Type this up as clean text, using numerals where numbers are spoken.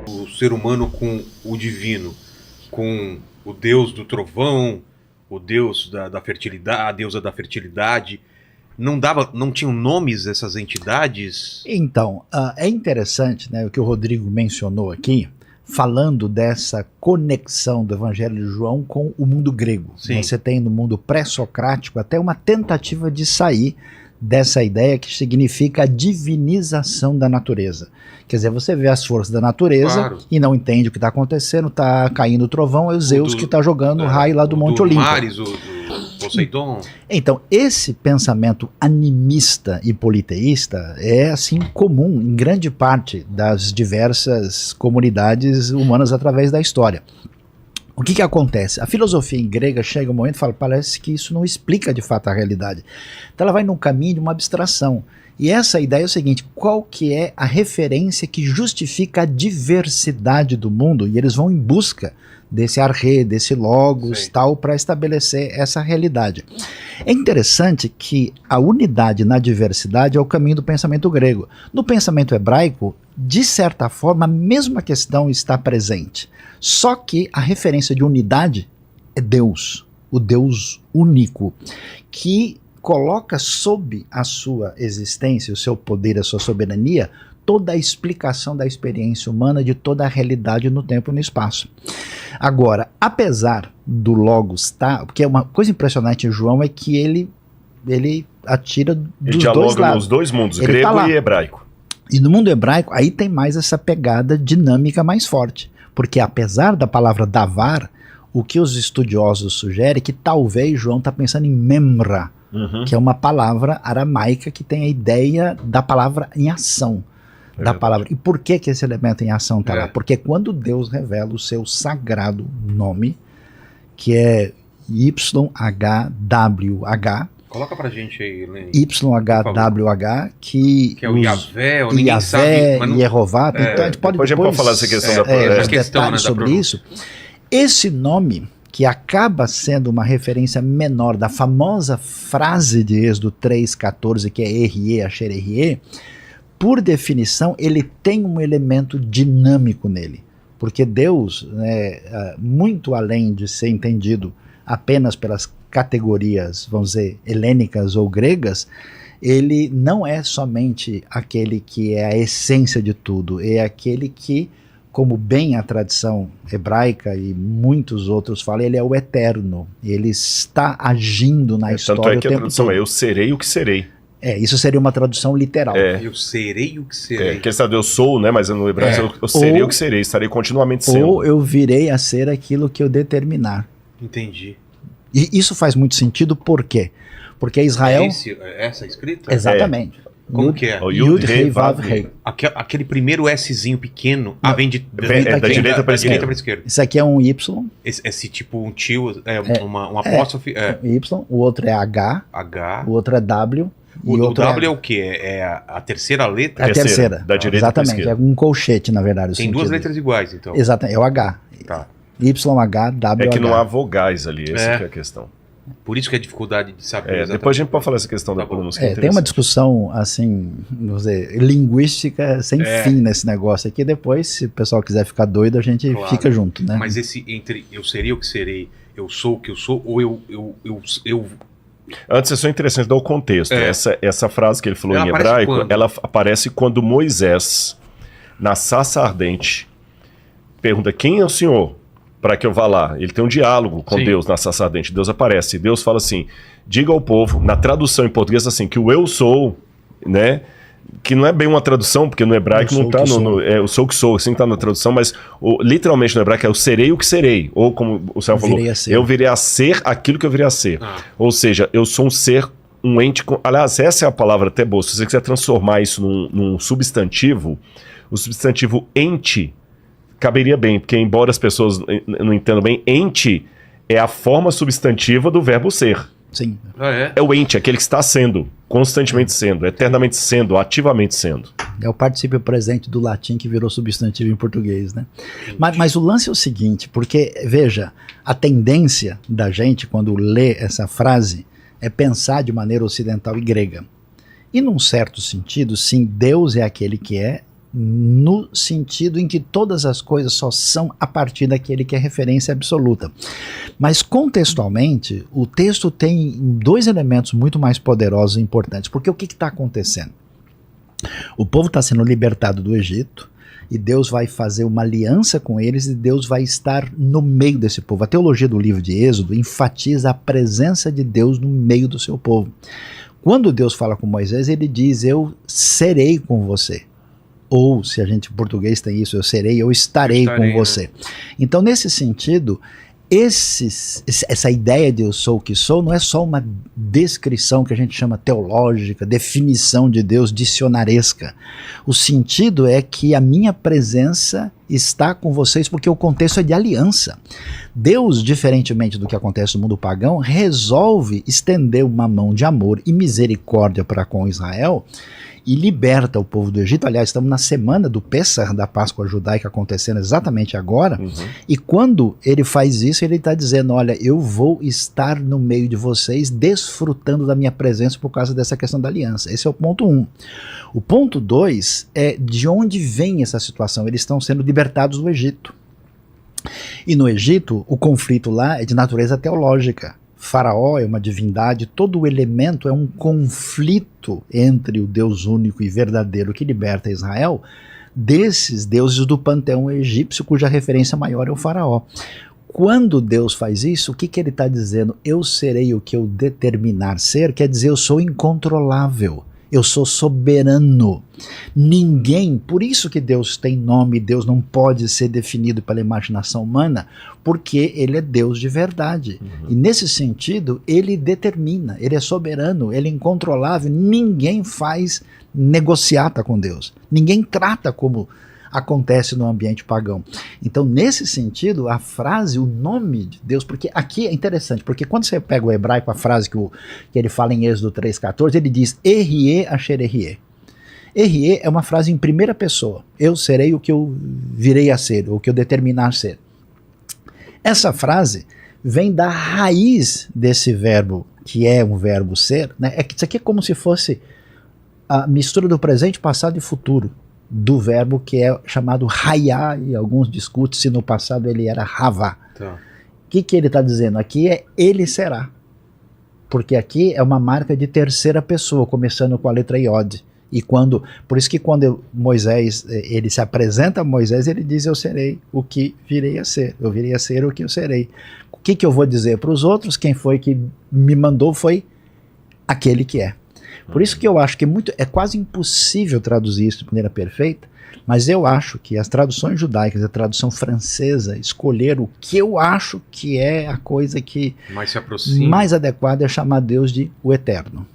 O ser humano com o divino, com o deus do trovão, o deus da fertilidade, a deusa da fertilidade, não tinham nomes essas entidades? Então, é interessante, né, o que o Rodrigo mencionou aqui, falando dessa conexão do Evangelho de João com o mundo grego. Sim. Você tem no mundo pré-socrático até uma tentativa de sair dessa ideia que significa a divinização da natureza. Quer dizer, você vê as forças da natureza, claro, e não entende o que está acontecendo, está caindo o trovão, é o Zeus que está jogando o raio lá do Monte Olimpo. Mares, o Poseidon. Então, esse pensamento animista e politeísta é assim comum em grande parte das diversas comunidades humanas através da história. O que acontece? A filosofia grega chega um momento e fala, parece que isso não explica de fato a realidade. Então ela vai num caminho de uma abstração. E essa ideia é o seguinte, qual que é a referência que justifica a diversidade do mundo? E eles vão em busca desse arre, desse logos, sim, tal, para estabelecer essa realidade. É interessante que a unidade na diversidade é o caminho do pensamento grego. No pensamento hebraico, de certa forma, a mesma questão está presente. Só que a referência de unidade é Deus, o Deus único, que coloca sob a sua existência, o seu poder, a sua soberania, toda a explicação da experiência humana, de toda a realidade no tempo e no espaço. Agora, apesar do Logos estar, porque uma coisa impressionante em João é que ele atira dos dois lados. Ele dialoga nos dois mundos, grego e hebraico. E no mundo hebraico, aí tem mais essa pegada dinâmica mais forte. Porque apesar da palavra davar, o que os estudiosos sugerem é que talvez João está pensando em memra, que é uma palavra aramaica que tem a ideia da palavra em ação. Da palavra. E por que esse elemento em ação está lá? Porque quando Deus revela o seu sagrado nome, que é YHWH, coloca pra gente aí, Lenny. YHWH, que é o Yahvé, ou ninguém sabe. Mas não... Yehová, então a gente pode depois falar dessa questão os detalhes sobre isso. Esse nome, que acaba sendo uma referência menor da famosa frase de Êxodo 3,14, que é Erie, Asher Erie, por definição, ele tem um elemento dinâmico nele. Porque Deus, né, muito além de ser entendido apenas pelas categorias, vamos dizer, helênicas ou gregas, ele não é somente aquele que é a essência de tudo, é aquele que, como bem a tradição hebraica e muitos outros falam, ele é o eterno, ele está agindo na história tanto é que o tempo a tradução todo. É eu serei o que serei. Isso seria uma tradução literal. Eu serei o que serei. Que eu sou, né? Mas no hebraico eu serei o que serei, estarei continuamente sendo. Ou eu virei a ser aquilo que eu determinar. Entendi. E isso faz muito sentido, por quê? Porque Israel... Essa escrita? Exatamente. Como que é? Yud, Rei, Vav, Rei. Aquele primeiro Szinho pequeno, vem da direita para a esquerda. Isso aqui é um Y. Esse tipo um tio, uma apóstrofe. Y, o outro é H, o outro é W. O W é o quê? É a terceira letra? A terceira. Da direita exatamente, para a esquerda. É um colchete, na verdade. Tem duas letras iguais, então. Exatamente, é o H. Tá. YH, WH. É que não há vogais ali, essa que é a questão. Por isso que a dificuldade de saber. Depois a gente pode falar essa questão da pronúncia. Tem uma discussão, assim, vamos dizer, linguística sem fim nesse negócio aqui. Depois, se o pessoal quiser ficar doido, a gente fica junto, né? Mas esse entre eu serei o que serei, eu sou o que eu sou, ou eu Antes é só interessante dar o contexto. Essa frase que ele falou em hebraico, ela aparece quando Moisés, na sarça ardente, pergunta: quem é o Senhor? Para que eu vá lá. Ele tem um diálogo com Deus na sarça ardente. Deus aparece. E Deus fala assim: diga ao povo, na tradução em português assim, que o eu sou, né? Que não é bem uma tradução, porque no hebraico não está eu sou o que sou, assim está na tradução, mas literalmente no hebraico é eu serei o que serei. Ou como o Céu falou, eu virei a ser aquilo que eu virei a ser. Ou seja, eu sou um ser, um ente. Aliás, essa é a palavra até boa. Se você quiser transformar isso num substantivo, o substantivo ente caberia bem, porque embora as pessoas não entendam bem, ente é a forma substantiva do verbo ser. Sim. É o ente, aquele que está sendo, constantemente sendo, eternamente sendo, ativamente sendo. É o particípio presente do latim que virou substantivo em português, né? Mas o lance é o seguinte, porque, veja, a tendência da gente, quando lê essa frase, é pensar de maneira ocidental e grega. E num certo sentido, sim, Deus é aquele que é, no sentido em que todas as coisas só são a partir daquele que é referência absoluta. Mas contextualmente, o texto tem dois elementos muito mais poderosos e importantes, porque o que está acontecendo? O povo está sendo libertado do Egito, e Deus vai fazer uma aliança com eles, e Deus vai estar no meio desse povo. A teologia do livro de Êxodo enfatiza a presença de Deus no meio do seu povo. Quando Deus fala com Moisés, ele diz: eu serei com você. Ou, se a gente em português tem isso, eu serei, eu estarei com você. Né? Então, nesse sentido, essa ideia de eu sou o que sou não é só uma descrição que a gente chama teológica, definição de Deus dicionaresca. O sentido é que a minha presença está com vocês porque o contexto é de aliança. Deus, diferentemente do que acontece no mundo pagão, resolve estender uma mão de amor e misericórdia para com Israel e liberta o povo do Egito. Aliás, estamos na semana do Pessah, da Páscoa judaica, acontecendo exatamente agora. E quando ele faz isso, ele está dizendo: olha, eu vou estar no meio de vocês, desfrutando da minha presença por causa dessa questão da aliança. Esse é o ponto 1. O ponto 2 é de onde vem essa situação. Eles estão sendo libertados do Egito. E no Egito, o conflito lá é de natureza teológica. Faraó é uma divindade, todo o elemento é um conflito entre o Deus único e verdadeiro que liberta Israel desses deuses do panteão egípcio, cuja referência maior é o Faraó. Quando Deus faz isso, o que ele está dizendo? Eu serei o que eu determinar ser, quer dizer, eu sou incontrolável. Eu sou soberano. Ninguém, por isso que Deus tem nome, Deus não pode ser definido pela imaginação humana, porque ele é Deus de verdade. E nesse sentido, ele determina, ele é soberano, ele é incontrolável, ninguém faz negociata com Deus. Ninguém trata como acontece no ambiente pagão. Então, nesse sentido, a frase, o nome de Deus, porque aqui é interessante, porque quando você pega o hebraico, a frase que ele fala em Êxodo 3,14, ele diz, Erie asher erie. Erie é uma frase em primeira pessoa. Eu serei o que eu virei a ser, o que eu determinar ser. Essa frase vem da raiz desse verbo, que é um verbo ser, né? Isso aqui é como se fosse a mistura do presente, passado e futuro do verbo que é chamado Hayá, e alguns discutem se no passado ele era Havá. Tá. O que ele está dizendo? Aqui é ele será. Porque aqui é uma marca de terceira pessoa, começando com a letra Iod. E por isso que quando Moisés, ele se apresenta a Moisés, ele diz: eu serei o que virei a ser. Eu virei a ser o que eu serei. O que eu vou dizer para os outros? Quem foi que me mandou foi aquele que é. Por isso que eu acho que é quase impossível traduzir isso de maneira perfeita, mas eu acho que as traduções judaicas, a tradução francesa, escolheram o que eu acho que é a coisa que mais se aproxima, mais adequada é chamar Deus de o Eterno.